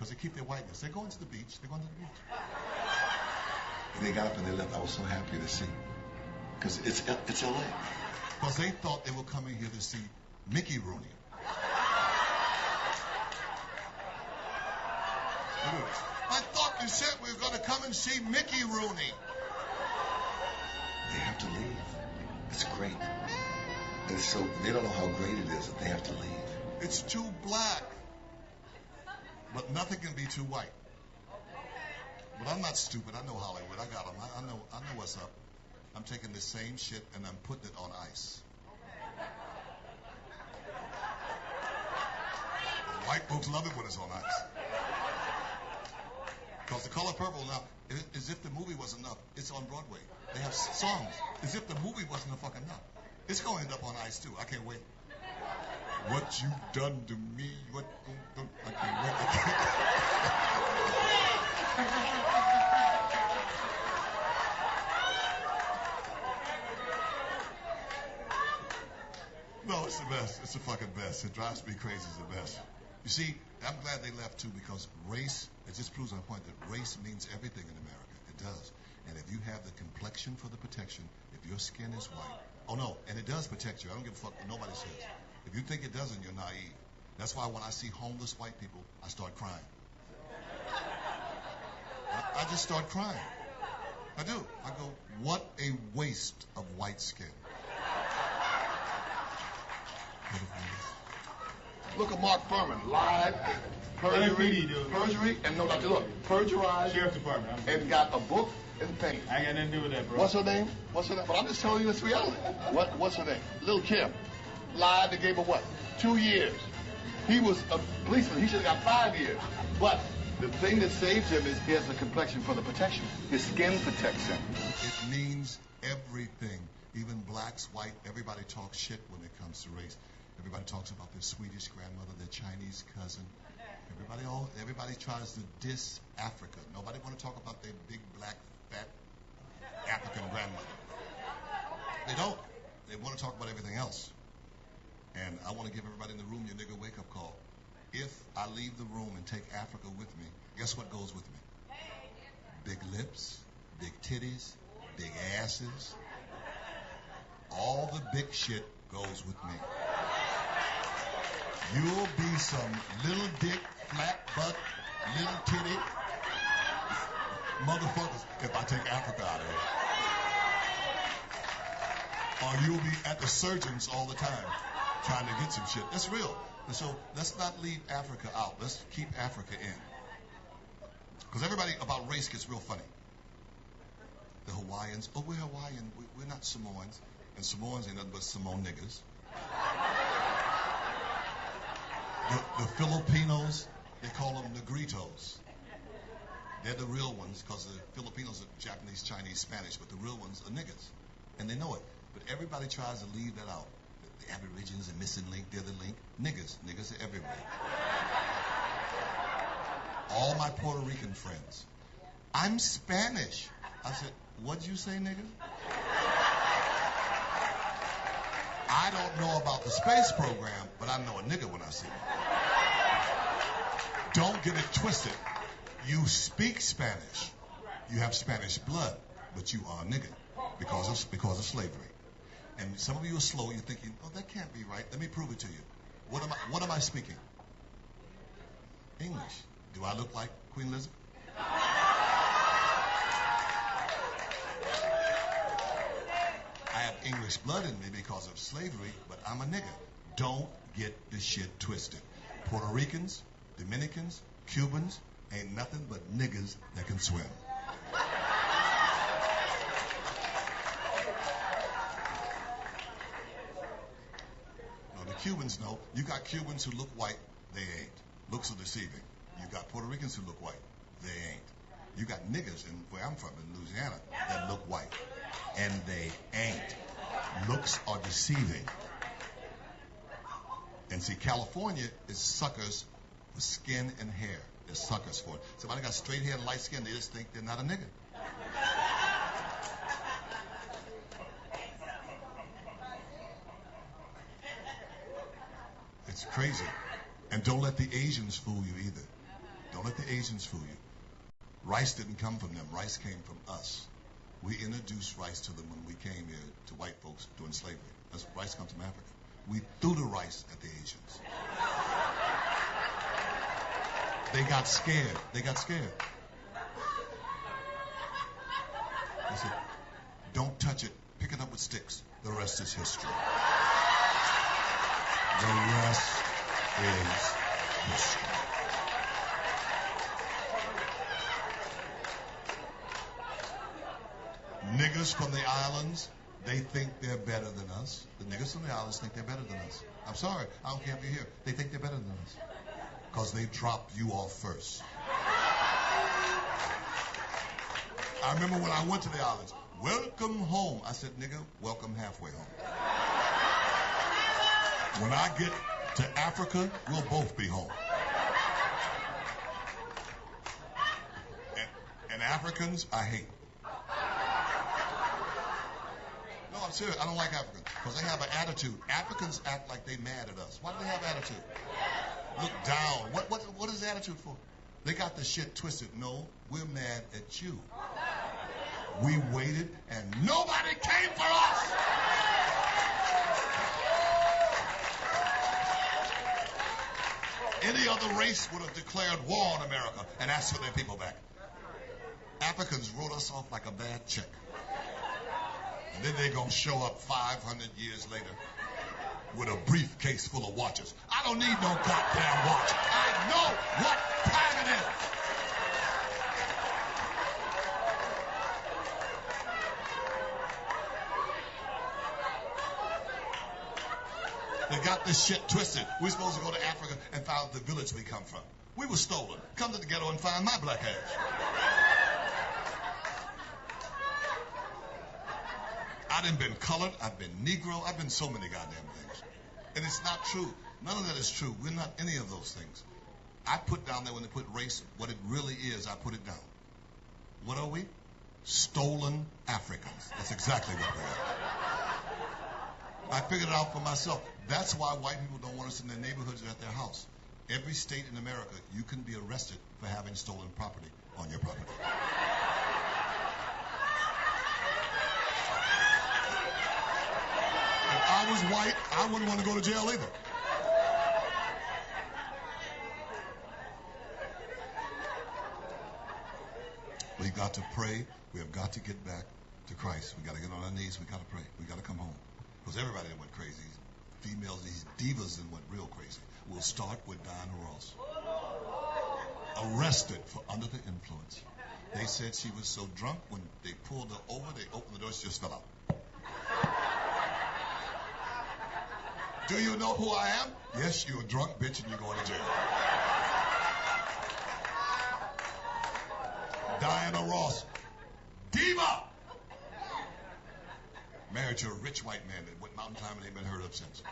because they keep their whiteness. They're going to the beach. They're going to the beach. And they got up and they left. I was so happy to see. Because it's L.A. Because they thought they were coming here to see Mickey Rooney. I thought you said we were going to come and see Mickey Rooney. They have to leave. It's great. And so they don't know how great it is that they have to leave. It's too black. But nothing can be too white. But I'm not stupid. I know Hollywood. I got them. I know what's up. I'm taking the same shit and I'm putting it on ice. White folks love it when it's on ice. Because The Color Purple now, as if the movie was enough, it's on Broadway. They have songs. As if the movie wasn't a fucking enough. It's going to end up on ice too. I can't wait. What you done to me? What? I can't wait. No, it's the best. It's the fucking best. It drives me crazy. It's the best. You see, I'm glad they left too because race, it just proves my point that race means everything in America. It does. And if you have the complexion for the protection, if your skin is white, oh no, and it does protect you. I don't give a fuck what nobody says. If you think it doesn't, you're naive. That's why when I see homeless white people, I start crying. I just start crying. I do. I go, what a waste of white skin. Look at Mark Furman, lied, perjury, and no, look, perjurized, Sheriff's Department, and got a book and paint. I got nothing to do with that, bro. What's her name? What's her name? But I'm just telling you it's reality. What's her name? Lil' Kim. Lied, they gave her what? 2 years. He was a policeman, he should have got 5 years. But the thing that saves him is he has the complexion for the protection. His skin protects him. It means everything. Even blacks, white, everybody talks shit when it comes to race. Everybody talks about their Swedish grandmother, their Chinese cousin. Everybody tries to diss Africa. Nobody want to talk about their big, black, fat African grandmother. They don't. They want to talk about everything else. And I want to give everybody in the room your nigga wake-up call. If I leave the room and take Africa with me, guess what goes with me? Big lips, big titties, big asses. All the big shit goes with me. You'll be some little dick, flat butt, little titty motherfuckers if I take Africa out of here. Or you'll be at the surgeons all the time trying to get some shit. That's real. And so let's not leave Africa out. Let's keep Africa in. Because everybody about race gets real funny. The Hawaiians, oh, we're Hawaiian. We're not Samoans. And Samoans ain't nothing but Samoan niggas. The Filipinos, they call them Negritos. They're the real ones because the Filipinos are Japanese, Chinese, Spanish, but the real ones are niggas. And they know it. But everybody tries to leave that out. The Aborigines are missing link, they're the link. Niggas are everywhere. All my Puerto Rican friends. I'm Spanish. I said, what'd you say, nigga? I don't know about the space program, but I know a nigga when I see one. Don't get it twisted. You speak Spanish. You have Spanish blood, but you are a nigga because of slavery. And some of you are slow. You're thinking, oh, that can't be right. Let me prove it to you. What am I speaking? English. Do I look like Queen Elizabeth? I have English blood in me because of slavery, but I'm a nigga. Don't get the shit twisted. Puerto Ricans, Dominicans, Cubans, ain't nothing but niggas that can swim. Now, the Cubans know. You got Cubans who look white, they ain't. Looks are deceiving. You got Puerto Ricans who look white, they ain't. You got niggas in where I'm from, in Louisiana, that look white, and they ain't. Looks are deceiving. And see, California is suckers for skin and hair. They're suckers for it. Somebody got straight hair and light skin, they just think they're not a nigga. It's crazy. And don't let the Asians fool you either. Don't let the Asians fool you. Rice didn't come from them. Rice came from us. We introduced rice to them when we came here to white folks during slavery. Rice comes from Africa. We threw the rice at the Asians. They got scared. They said, don't touch it. Pick it up with sticks. The rest is history. The rest is history. Niggers from the islands, they think they're better than us. The niggers from the islands think they're better than us. I'm sorry, I don't care if you're here. They think they're better than us. Because they dropped you off first. I remember when I went to the islands, welcome home. I said, nigga, welcome halfway home. When I get to Africa, we'll both be home. And Africans, I hate. No, I'm serious. I don't like Africans because they have an attitude. Africans act like they mad at us. Why do they have attitude? Look down. What is attitude for? They got the shit twisted. No, we're mad at you. We waited and nobody came for us. Any other race would have declared war on America and asked for their people back. Africans wrote us off like a bad check. And then they're going to show up 500 years later with a briefcase full of watches. I don't need no goddamn watch. I know what time it is. They got this shit twisted. We're supposed to go to Africa and find the village we come from. We were stolen. Come to the ghetto and find my black ass. I done been colored, I've been Negro, I've been so many goddamn things. And it's not true. None of that is true. We're not any of those things. I put down there when they put race, what it really is, I put it down. What are we? Stolen Africans. That's exactly what we are. I figured it out for myself. That's why white people don't want us in their neighborhoods or at their house. Every state in America, you can be arrested for having stolen property on your property. If I was white, I wouldn't want to go to jail either. We've got to pray. We have got to get back to Christ. We've got to get on our knees. We've got to pray. We've got to come home. Because everybody went crazy. Females, these divas went real crazy. We'll start with Diana Ross. Arrested for under the influence. They said she was so drunk, when they pulled her over, they opened the door, she just fell out. Do you know who I am? Yes, you're a drunk bitch and you're going to jail. Diana Ross. Diva! Married to a rich white man that went mountain climbing and ain't been heard of since.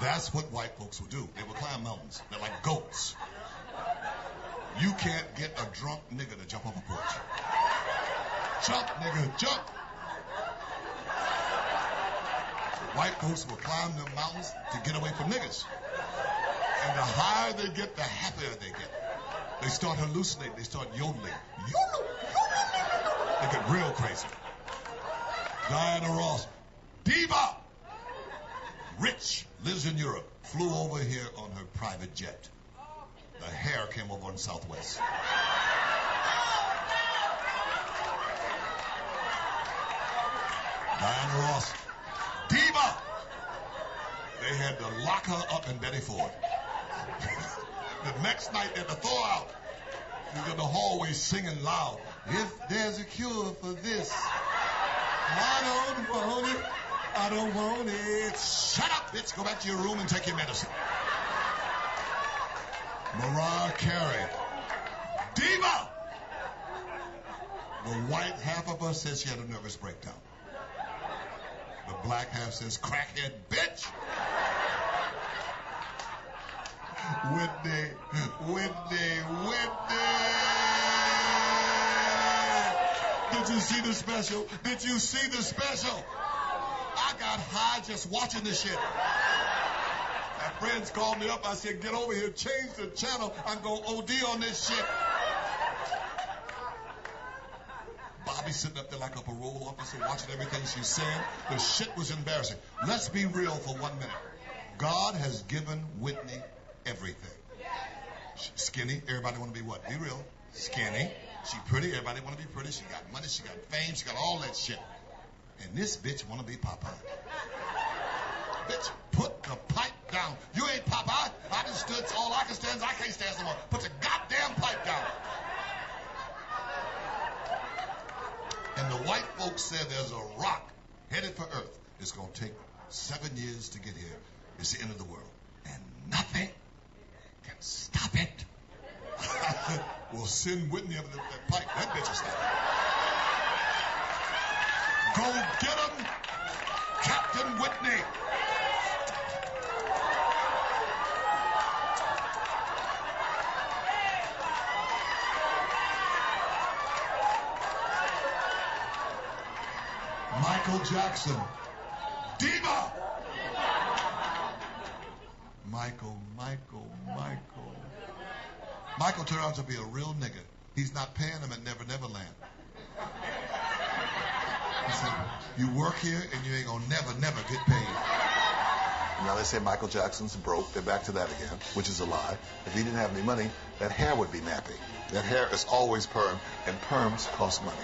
That's what white folks will do. They will climb mountains. They're like goats. You can't get a drunk nigger to jump off a porch. Jump, nigga, jump! White folks will climb them mountains to get away from niggers. And the higher they get, the happier they get. They start hallucinating. They start yodeling. They get real crazy. Diana Ross. Diva! Rich, lives in Europe. Flew over here on her private jet. The hair came over on Southwest. Diana Ross. Diva! They had to lock her up in Betty Ford. The next night at the thaw-out, she was in the hallway singing loud, if there's a cure for this, I don't want it, I don't want it. Shut up, bitch. Go back to your room and take your medicine. Mariah Carey. Diva! The white half of us says she had a nervous breakdown. The black half says, crackhead bitch. Whitney. Did you see the special? Did you see the special? I got high just watching this shit. That friends called me up. I said, get over here, change the channel. I'm going to OD on this shit. Bobby's sitting up there like a parole officer watching everything she's saying. The shit was embarrassing. Let's be real for 1 minute. God has given Whitney everything. She's skinny. Everybody want to be what? Be real. Skinny. She pretty. Everybody want to be pretty. She got money. She got fame. She got all that shit. And this bitch want to be Popeye. Bitch, put the pipe down. You ain't Popeye. I done stood. All I can stand is I can't stand no more. Put the goddamn pipe down. And the white folks said there's a rock headed for Earth. It's going to take 7 years to get here. It's the end of the world. And nothing can stop it. Well, send Whitney up that pipe. That bitch is stopping. Go get him, Captain Whitney. Michael Jackson. Diva! Michael. Michael turned out to be a real nigga. He's not paying him at Never Never Land. He said, you work here and you ain't gonna never get paid. Now they say Michael Jackson's broke. They're back to that again, which is a lie. If he didn't have any money, that hair would be nappy. That hair is always perm, and perms cost money.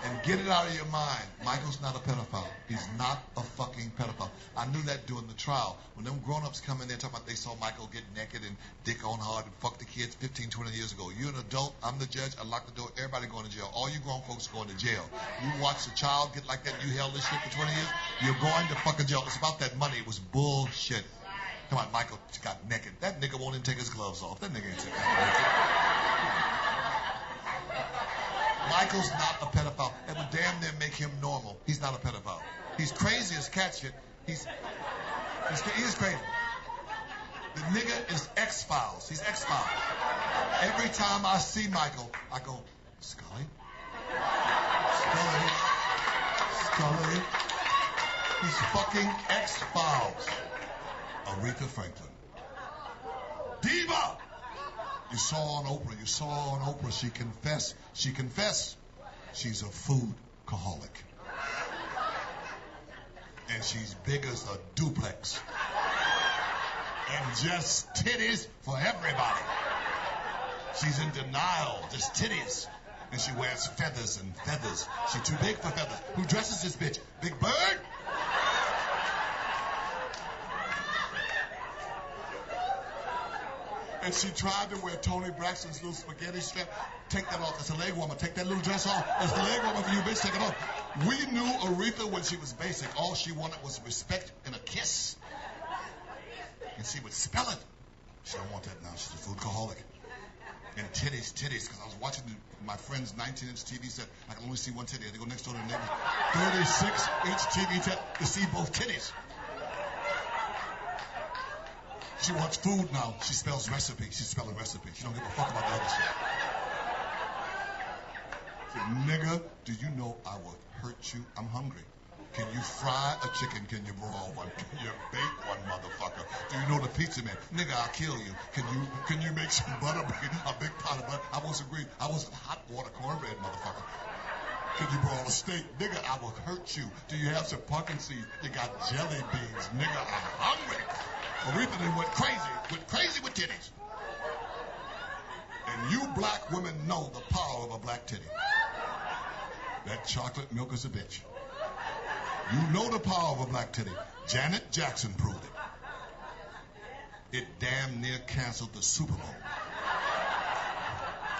And get it out of your mind. Michael's not a pedophile. He's not a fucking pedophile. I knew that during the trial. When them grown-ups come in there talking about they saw Michael get naked and dick on hard and fuck the kids 15, 20 years ago. You're an adult. I'm the judge. I lock the door. Everybody going to jail. All you grown folks going to jail. You watch a child get like that and you held this shit for 20 years, you're going to fucking jail. It's about that money. It was bullshit. Come on, Michael got naked. That nigga won't even take his gloves off. That nigga ain't taking that. Michael's not a pedophile. It would damn near make him normal. He's not a pedophile. He's crazy as cat shit. He's crazy. The nigga is X-Files. He's X-Files. Every time I see Michael, I go, Scully? Scully? He's fucking X-Files. Aretha Franklin. Diva! You saw on Oprah, she confessed. She's a food-caholic. And she's big as a duplex. And just titties for everybody. She's in denial, just titties. And she wears feathers and feathers. She's too big for feathers. Who dresses this bitch? Big Bird? And she tried to wear Tony Braxton's little spaghetti strap. Take that off. It's a leg warmer. Take that little dress off. It's the leg warmer for you, bitch. Take it off. We knew Aretha when she was basic. All she wanted was respect and a kiss. And she would spell it. She don't want that now. She's a food-caholic. And titties. Because I was watching my friend's 19-inch TV set. I can only see one titty. I had to go next door to the neighbor's 36-inch TV set to see both titties. She wants food now. She spells recipe. She's spelling recipe. She don't give a fuck about the other shit. She said, nigga, do you know I will hurt you? I'm hungry. Can you fry a chicken? Can you broil one? Can you bake one, motherfucker? Do you know the pizza man? Nigga, I'll kill you. Can you make some butter? A big pot of butter? I was agreed. I was hot water cornbread, motherfucker. Can you broil a steak? Nigga, I will hurt you. Do you have some pumpkin seeds? You got jelly beans. Nigga, I'm hungry. Aretha then went crazy with titties. And you black women know the power of a black titty. That chocolate milk is a bitch. You know the power of a black titty. Janet Jackson proved it. It damn near canceled the Super Bowl.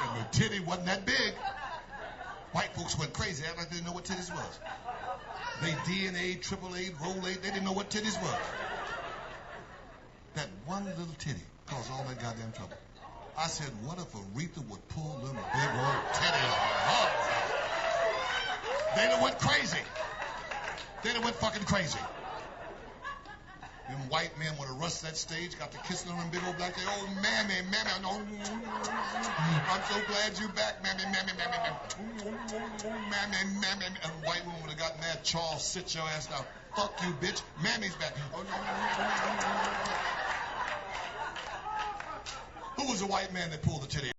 And the titty wasn't that big. White folks went crazy, acting like they didn't know what titties was. They DNA, AAA, Rolade, they didn't know what titties was. That one little titty caused all that goddamn trouble. I said, what if Aretha would pull them big old titties out? They done went crazy. They done went fucking crazy. Them white men would have rushed that stage, got to kissing on them big old black titties. Oh, mammy, no. I'm so glad you back, mammy. And white woman would have got mad. Charles, sit your ass down. Fuck you, bitch. Mammy's back. Who was the white man that pulled the teddy?